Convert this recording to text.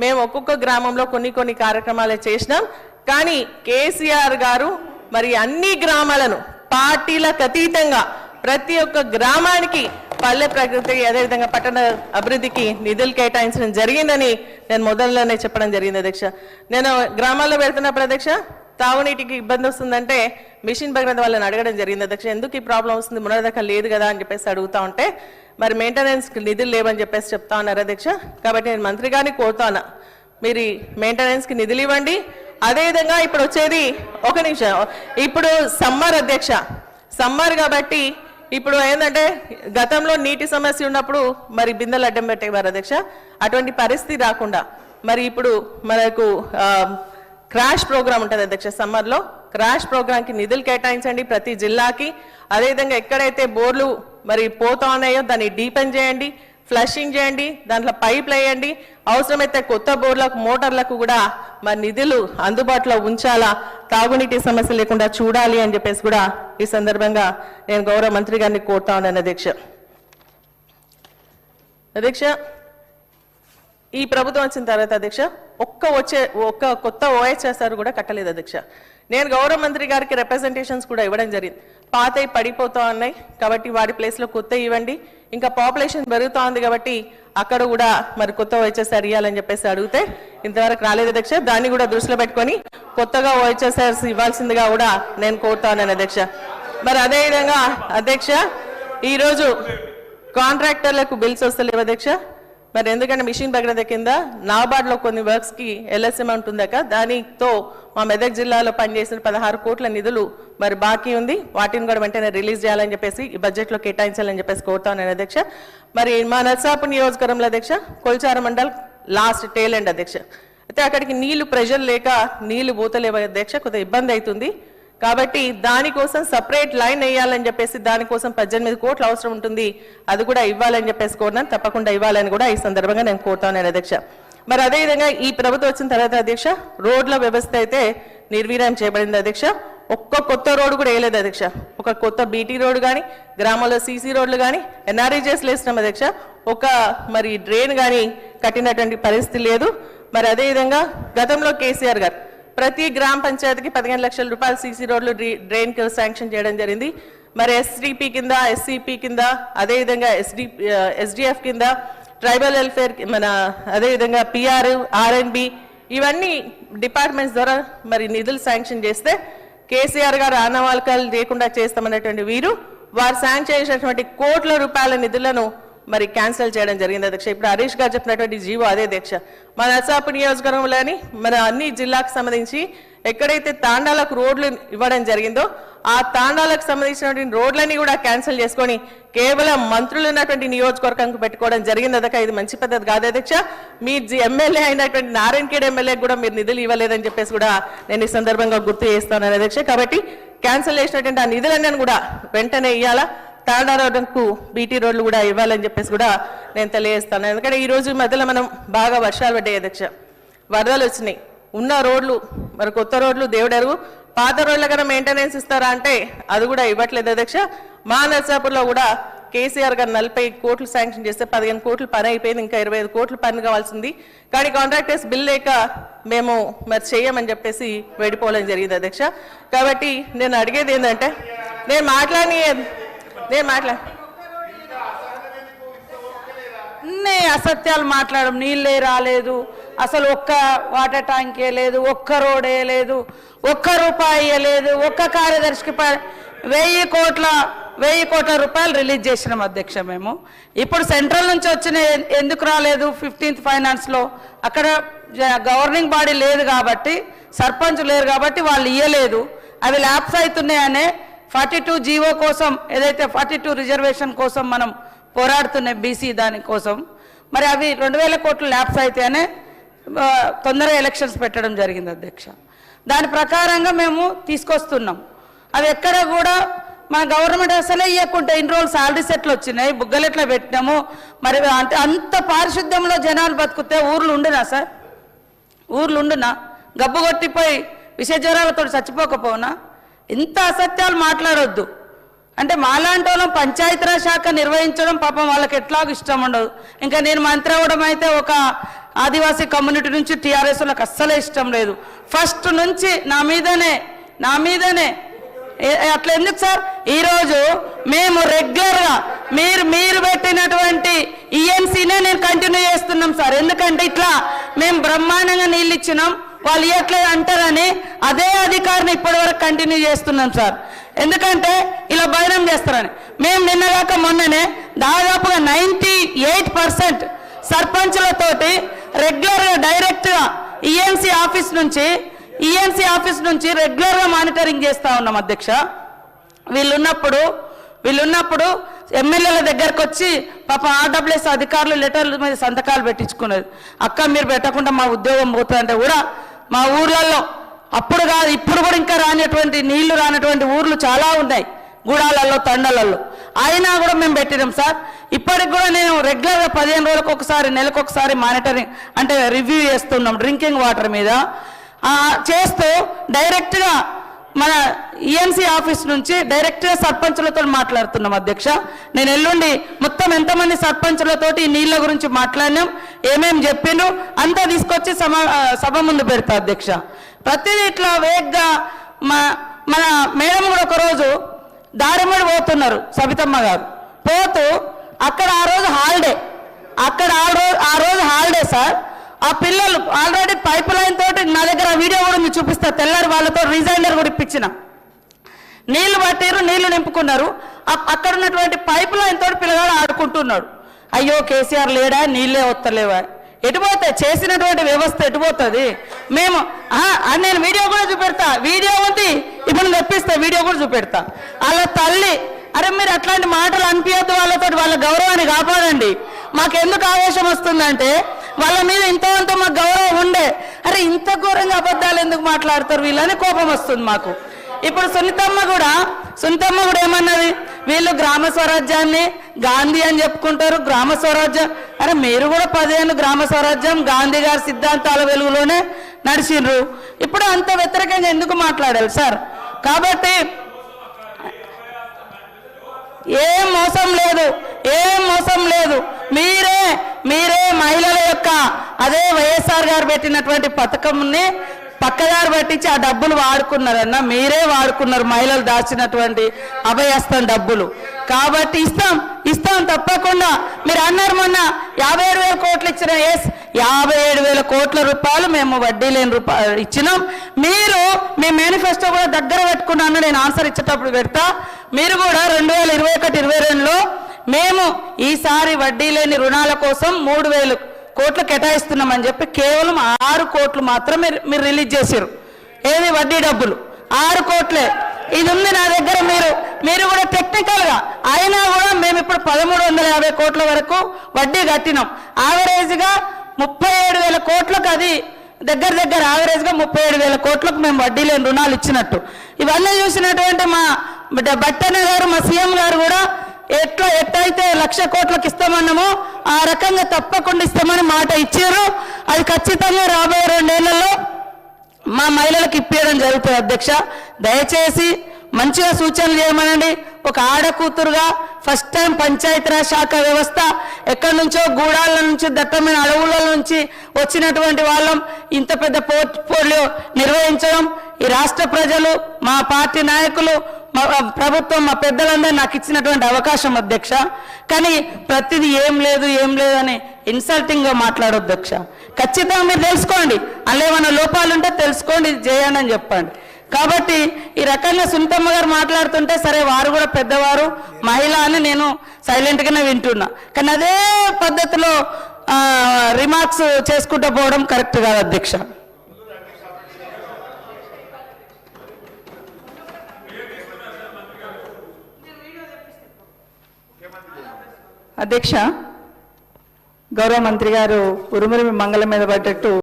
మేము ఒక్కొక్క గ్రామంలో కొన్ని కార్యక్రమాలు చేసినాం. కానీ కేసీఆర్ గారు మరి అన్ని గ్రామాలను పార్టీలకు అతీతంగా ప్రతి ఒక్క గ్రామానికి పల్లె ప్రగతి అదేవిధంగా పట్టణ అభివృద్ధికి నిధులు కేటాయించడం జరిగిందని నేను మొదల్లోనే చెప్పడం జరిగింది అధ్యక్ష. నేను గ్రామాల్లో వెళ్తున్నప్పుడు అధ్యక్ష తాగునీటికి ఇబ్బంది వస్తుందంటే మిషన్ భగీరథ వాళ్ళని అడగడం జరిగింది అధ్యక్ష. ఎందుకు ఈ ప్రాబ్లం వస్తుంది, మునదక లేదు కదా అని చెప్పేసి అడుగుతా ఉంటే మరి మెయింటెనెన్స్ నిధులు లేవని చెప్పేసి చెప్తా ఉన్నారు అధ్యక్ష. కాబట్టి నేను మంత్రి గారిని కోరుతాను, మీరు మెయింటెనెన్స్కి నిధులు ఇవ్వండి. అదేవిధంగా ఇప్పుడు వచ్చేది ఒక నిమిషం, ఇప్పుడు సమ్మర్ అధ్యక్ష, సమ్మర్ కాబట్టి ఇప్పుడు ఏంటంటే గతంలో నీటి సమస్య ఉన్నప్పుడు మరి బిందెలు అడ్డం పెట్టేవారు అధ్యక్ష. అటువంటి పరిస్థితి రాకుండా మరి ఇప్పుడు మనకు క్రాష్ ప్రోగ్రామ్ ఉంటుంది అధ్యక్ష. సమ్మర్లో క్రాష్ ప్రోగ్రామ్కి నిధులు కేటాయించండి ప్రతి జిల్లాకి. అదేవిధంగా ఎక్కడైతే బోర్లు మరి పోతా ఉన్నాయో దాన్ని డీపెన్ చేయండి, ఫ్లషింగ్ చేయండి, దాంట్లో పైప్లు వేయండి. అవసరమైతే కొత్త బోర్లకు మోటార్లకు కూడా మరి నిధులు అందుబాటులో ఉంచాలా, తాగునీటి సమస్య లేకుండా చూడాలి అని చెప్పేసి కూడా ఈ సందర్భంగా నేను గౌరవ మంత్రి గారిని కోరుతా ఉన్నాను అధ్యక్ష. అధ్యక్ష, ఈ ప్రభుత్వం వచ్చిన తర్వాత అధ్యక్ష ఒక్క కొత్త ఓహెచ్ఎస్ఆర్ కూడా కట్టలేదు అధ్యక్ష. నేను గౌరవ మంత్రి గారికి రిప్రజెంటేషన్స్ కూడా ఇవ్వడం జరిగింది. పాతవి పడిపోతా ఉన్నాయి కాబట్టి వాటి ప్లేస్లో కొత్త ఇవ్వండి. ఇంకా పాపులేషన్ పెరుగుతూ ఉంది కాబట్టి అక్కడ కూడా మరి కొత్త ఓహెచ్ఎస్ఆర్ ఇవ్వాలని చెప్పేసి అడిగితే ఇంతవరకు రాలేదు అధ్యక్ష. దాన్ని కూడా దృష్టిలో పెట్టుకొని కొత్తగా ఓహెచ్ఎస్ఆర్స్ ఇవ్వాల్సిందిగా కూడా నేను కోరుతా ఉన్నాను అధ్యక్ష. మరి అదేవిధంగా అధ్యక్ష ఈరోజు కాంట్రాక్టర్లకు బిల్స్ వస్తలేవు అధ్యక్ష. మరి ఎందుకంటే మిషన్ భగీరథ కింద నాబార్డ్లో కొన్ని వర్క్స్కి ఎల్ఎస్ అమౌంట్ ఉందాక దానితో మా మెదక్ జిల్లాలో పనిచేసిన 16 కోట్ల నిధులు మరి బాకీ ఉంది. వాటిని కూడా వెంటనే రిలీజ్ చేయాలని చెప్పేసి ఈ బడ్జెట్లో కేటాయించాలని చెప్పేసి కోరుతా ఉన్నాను అధ్యక్ష. మరి మా నర్సాపూర్ నియోజకవర్గంలో అధ్యక్ష కొల్చార మండల్ లాస్ట్ టేల్ ఎండ్ అధ్యక్ష. అయితే అక్కడికి నీళ్లు ప్రెషర్ లేక నీళ్లు పోతలేవు అధ్యక్ష, కొద్దిగా ఇబ్బంది అవుతుంది. కాబట్టి దానికోసం సపరేట్ లైన్ వేయాలని చెప్పేసి దానికోసం 18 కోట్లు అవసరం ఉంటుంది. అది కూడా ఇవ్వాలని చెప్పేసి కోరినాను, తప్పకుండా ఇవ్వాలని కూడా ఈ సందర్భంగా నేను కోరుతాను అధ్యక్ష. మరి అదేవిధంగా ఈ ప్రభుత్వం వచ్చిన తర్వాత అధ్యక్ష రోడ్ల వ్యవస్థ అయితే నిర్వీర్యం చేయబడింది అధ్యక్ష. ఒక్క కొత్త రోడ్డు కూడా వేయలేదు అధ్యక్ష. ఒక కొత్త బీటీ రోడ్డు కానీ గ్రామాల్లో సీసీ రోడ్లు కానీ ఎన్ఆర్ఈజెస్లు వేసినాం అధ్యక్ష. ఒక మరి డ్రైన్ కానీ కట్టినటువంటి పరిస్థితి లేదు. మరి అదేవిధంగా గతంలో కేసీఆర్ గారు ప్రతి గ్రామ పంచాయతీకి 15 లక్షల రూపాయలు సీసీ రోడ్లు డ్రైన్ కి శాంక్షన్ చేయడం జరిగింది. మరి ఎస్డిపి కింద, ఎస్సిపి కింద, అదేవిధంగా ఎస్డిఎఫ్ కింద, ట్రైబల్ వెల్ఫేర్ మన అదేవిధంగా పిఆర్, ఆర్ఎన్బి ఇవన్నీ డిపార్ట్మెంట్స్ ద్వారా మరి నిధులు శాంక్షన్ చేస్తే కేసీఆర్ గారు ఆనవాళ్ళకాలు లేకుండా చేస్తామన్నటువంటి వీరు వారు శాంక్షన్ చేసినటువంటి కోట్ల రూపాయల నిధులను మరి క్యాన్సిల్ చేయడం జరిగింది అధ్యక్ష. ఇప్పుడు హరీష్ గారు చెప్పినటువంటి జీవో అదే అధ్యక్ష. మన నర్సాపూర్ నియోజకవర్గంలోని మన అన్ని జిల్లాకు సంబంధించి ఎక్కడైతే తాండాలకు రోడ్లు ఇవ్వడం జరిగిందో ఆ తాండాలకు సంబంధించినటువంటి రోడ్లని కూడా క్యాన్సిల్ చేసుకొని కేవలం మంత్రులు ఉన్నటువంటి నియోజకవర్గానికి పెట్టుకోవడం జరిగింది అదక. ఇది మంచి పద్ధతి కాదు అధ్యక్ష. మీ ఎమ్మెల్యే అయినటువంటి నారాయణఖేడ్ ఎమ్మెల్యేకి కూడా మీరు నిధులు ఇవ్వలేదని చెప్పేసి కూడా నేను ఈ సందర్భంగా గుర్తు చేస్తాను అధ్యక్ష. కాబట్టి క్యాన్సిల్ చేసినటువంటి ఆ నిధులన్నీ కూడా వెంటనే ఇవ్వాలా, తాండా రోడ్డుకు బీటీ రోడ్లు కూడా ఇవ్వాలని చెప్పేసి కూడా నేను తెలియజేస్తాను. ఎందుకంటే ఈ రోజు మధ్యలో మనం బాగా వర్షాలు పడ్డాయి అధ్యక్ష, వరదలు వచ్చినాయి. ఉన్న రోడ్లు మరి కొత్త రోడ్లు దేవుడెరుగు, పాత రోడ్ల కన్నా మెయింటెనెన్స్ ఇస్తారా అంటే అది కూడా ఇవ్వట్లేదు అధ్యక్ష. మా నర్సాపూర్లో కూడా కేసీఆర్ గారు 40 కోట్లు శాంక్షన్ చేస్తే 15 కోట్లు పని అయిపోయింది, ఇంకా 25 కోట్లు పని కావాల్సింది. కానీ కాంట్రాక్టర్స్ బిల్ లేక మేము మరి చేయమని చెప్పేసి వెళ్ళిపోవడం జరిగింది అధ్యక్ష. కాబట్టి నేను అడిగేది ఏంటంటే అసత్యాలు మాట్లాడడం, నీళ్ళే రాలేదు, అసలు ఒక్క వాటర్ ట్యాంక్ వేయలేదు, ఒక్క రోడ్ వేయలేదు, ఒక్క రూపాయి వేయలేదు, ఒక్క కార్యదర్శికి 1000 కోట్ల రూపాయలు రిలీజ్ చేసినాం అధ్యక్ష. మేము ఇప్పుడు సెంట్రల్ నుంచి వచ్చిన ఎందుకు రాలేదు? 15th ఫైనాన్స్లో అక్కడ గవర్నింగ్ బాడీ లేదు కాబట్టి, సర్పంచ్ లేరు కాబట్టి వాళ్ళు ఇయ్యలేదు. అవి ల్యాప్స్ అవుతున్నాయనే 42 జీవో కోసం, ఏదైతే 42 రిజర్వేషన్ కోసం మనం పోరాడుతున్నాయి బీసీ దానికోసం, మరి అవి 2000 కోట్లు ల్యాప్స్ అయితేనే తొందరగా ఎలక్షన్స్ పెట్టడం జరిగింది అధ్యక్ష. దాని ప్రకారంగా మేము తీసుకొస్తున్నాం. అవి ఎక్కడ కూడా మన గవర్నమెంట్ అసలే ఇవ్వకుంటే ఇన్ని రోజులు శాలరీ సెట్లు వచ్చినాయి, బుగ్గలు ఎట్లా పెట్టినాము. మరి అంటే అంత పారిశుద్ధ్యంలో జనాలు బతుకుతే ఊర్లు ఉండునా సార్? ఊర్లు ఉండునా? గబ్బు కొట్టిపోయి విష జ్వరాలతో చచ్చిపోకపోనా? ఇంత అసత్యాలు మాట్లాడొద్దు. అంటే మాలాంటి వాళ్ళం పంచాయతీరాజ్ శాఖ నిర్వహించడం పాపం వాళ్ళకి ఎట్లాగో ఇష్టం ఉండదు. ఇంకా నేను మంత్రి అవ్వడం అయితే ఒక ఆదివాసీ కమ్యూనిటీ నుంచి టీఆర్ఎస్ నాకు అస్సలే ఇష్టం లేదు. ఫస్ట్ నుంచి నా మీదనే అట్లా ఎందుకు సార్? ఈరోజు మేము రెగ్యులర్గా మీరు పెట్టినటువంటి ఈఎన్సీనే నేను కంటిన్యూ చేస్తున్నాం సార్. ఎందుకంటే ఇట్లా మేము బ్రహ్మాండంగా నీళ్ళు ఇచ్చినాం, వాళ్ళు ఇవ్వట్లేదు అంటారని అదే అధికారిని ఇప్పటి వరకు కంటిన్యూ చేస్తున్నాం సార్. ఎందుకంటే ఇలా బయనం చేస్తారని. మేము నిన్నగాక మొన్ననే దాదాపుగా 98% సర్పంచులతోటి రెగ్యులర్గా డైరెక్ట్గా ఈఎన్సీ ఆఫీస్ నుంచి రెగ్యులర్గా మానిటరింగ్ చేస్తూ ఉన్నాం అధ్యక్ష. వీళ్ళున్నప్పుడు ఎమ్మెల్యేల దగ్గరకు వచ్చి పాప ఆర్డబ్ల్యూఎస్ అధికారులు లెటర్ల మీద సంతకాలు పెట్టించుకున్నది. అక్క మీరు పెట్టకుండా మా ఉద్యోగం పోతుందంటే కూడా మా ఊర్లలో అప్పుడు కాదు ఇప్పుడు కూడా ఇంకా నీళ్లు రానటువంటి ఊర్లు చాలా ఉన్నాయి, గూడాలలో తండలలో. అయినా కూడా మేము పెట్టినాం సార్. ఇప్పటికి కూడా నేను రెగ్యులర్గా 15 రోజులకు ఒకసారి నెలకు ఒకసారి మానిటరింగ్ అంటే రివ్యూ చేస్తున్నాం డ్రింకింగ్ వాటర్ మీద చేస్తూ డైరెక్ట్గా మన ఈఎన్సీ ఆఫీస్ నుంచి డైరెక్ట్గా సర్పంచులతో మాట్లాడుతున్నాం అధ్యక్ష. నేను ఎల్లుండి మొత్తం ఎంతమంది సర్పంచులతోటి ఈ నీళ్ళ గురించి మాట్లాడినాం, ఏమేం చెప్పిండ్రు అంతా తీసుకొచ్చి సభ ముందు పెడతా అధ్యక్ష. ప్రతిదీ ఇట్లా వేగ్గా మన మేడం కూడా ఒకరోజు దారిమడి పోతున్నారు సబితమ్మ గారు, పోతూ అక్కడ ఆ రోజు హాలిడే సార్. ఆ పిల్లలు ఆల్రెడీ పైప్ లైన్ తోటి నా దగ్గర వీడియో కూడా మీరు చూపిస్తా, తెల్లారి వాళ్ళతో రిజైనర్ కూడా ఇప్పించిన. నీళ్లు పట్టిరు, నీళ్లు నింపుకున్నారు. అక్కడ ఉన్నటువంటి పైప్ లైన్ తోటి పిల్లగాడు ఆడుకుంటున్నాడు. అయ్యో కేసీఆర్ లేడా, నీళ్ళే వస్తలేవా, ఎటుపోతాయి చేసినటువంటి వ్యవస్థ ఎటుపోతుంది? నేను వీడియో కూడా చూపెడతా, వీడియో ఉంది ఇప్పుడు తెప్పిస్తా, వీడియో కూడా చూపెడతా. అలా తల్లి అరే మీరు అట్లాంటి మాటలు అనిపించద్దు, వాళ్ళ గౌరవాన్ని కాపాడండి. మాకెందుకు ఆవేశం వస్తుందంటే వాళ్ళ మీద ఇంత మాకు గౌరవం ఉండే, అరే ఇంత ఘోరంగా అబద్ధాలు ఎందుకు మాట్లాడతారు వీళ్ళని కోపం వస్తుంది మాకు. ఇప్పుడు సునీతమ్మ కూడా ఏమన్నది, వీళ్ళు గ్రామ స్వరాజ్యాన్ని గాంధీ అని చెప్పుకుంటారు, గ్రామ స్వరాజ్యం. అరే మీరు కూడా 10 ఏళ్ళు గ్రామ స్వరాజ్యం గాంధీ గారి సిద్ధాంతాల వెలుగులోనే నడిచిండ్రు. ఇప్పుడు అంత వ్యతిరేకంగా ఎందుకు మాట్లాడాలి సార్? కాబట్టి ఏం మోసం లేదు. మీరే మహిళల యొక్క అదే వైఎస్ఆర్ గారు పెట్టినటువంటి పథకంని పక్కదారి పట్టించి ఆ డబ్బులు వాడుకున్నారన్న, మీరే వాడుకున్నారు మహిళలు దాచినటువంటి అభయహస్తం డబ్బులు. కాబట్టి ఇస్తాం తప్పకుండా. మీరు అన్నారు మొన్న 57,000 కోట్లు ఇచ్చిన, 57,000 కోట్ల రూపాయలు మేము వడ్డీ లేని రూపాయలు ఇచ్చినాం. మీరు మీ మేనిఫెస్టో కూడా దగ్గర పెట్టుకున్నాను, నేను ఆన్సర్ ఇచ్చేటప్పుడు పెడతా. మీరు కూడా 2021-22లో మేము ఈసారి వడ్డీ లేని రుణాల కోసం 3,000 కోట్లు కేటాయిస్తున్నామని చెప్పి కేవలం 6 కోట్లు మాత్రమే మీరు రిలీజ్ చేశారు. ఏది వడ్డీ డబ్బులు 6 కోట్లే. ఇది ఉంది నా దగ్గర. మీరు కూడా టెక్నికల్గా అయినా కూడా మేము ఇప్పుడు 1,350 కోట్ల వరకు వడ్డీ కట్టినాం. యావరేజ్గా 37,000 కోట్లకు, అది దగ్గర యావరేజ్గా 37,000 కోట్లకు మేము వడ్డీ లేని రుణాలు ఇచ్చినట్టు. ఇవన్నీ చూసినటువంటి మా బట్టన్న గారు, మా సీఎం గారు కూడా ఎట్లయితే 1,00,000 కోట్లకు ఇస్తామన్నామో ఆ రకంగా తప్పకుండా ఇస్తామని మాట ఇచ్చారు. అది ఖచ్చితంగా రాబోయే 2 ఏళ్లలో మా మహిళలకు ఇప్పించడం జరుగుతుంది అధ్యక్ష. దయచేసి మంచిగా సూచనలు చేయమనండి. ఒక ఆడకూతురుగా ఫస్ట్ టైం పంచాయతీరాజ్ శాఖ వ్యవస్థ ఎక్కడి నుంచో గూడాల నుంచి దట్టమైన అడవుల నుంచి వచ్చినటువంటి వాళ్ళం ఇంత పెద్ద పోర్ట్ఫోలియో నిర్వహించడం ఈ రాష్ట్ర ప్రజలు, మా పార్టీ నాయకులు, మా ప్రభుత్వం, మా పెద్దలందరూ నాకు ఇచ్చినటువంటి అవకాశం అధ్యక్ష. కానీ ప్రతిదీ ఏం లేదు అని ఇన్సల్టింగ్గా మాట్లాడొద్దు అధ్యక్ష. ఖచ్చితంగా మీరు తెలుసుకోండి, అందులో ఏమైనా లోపాలు ఉంటే తెలుసుకోండి, ఇది చేయండి అని చెప్పండి. కాబట్టి ఈ రకంగా సునీతమ్మ గారు మాట్లాడుతుంటే సరే వారు కూడా పెద్దవారు, మహిళ అని నేను సైలెంట్గానే వింటున్నా. కానీ అదే పద్ధతిలో రిమార్క్స్ చేసుకుంటూ పోవడం కరెక్ట్ కాదు అధ్యక్ష. అధ్యక్ష, గౌరవ మంత్రి గారు ఉరుమురు మంగళం మీద పడ్డట్టు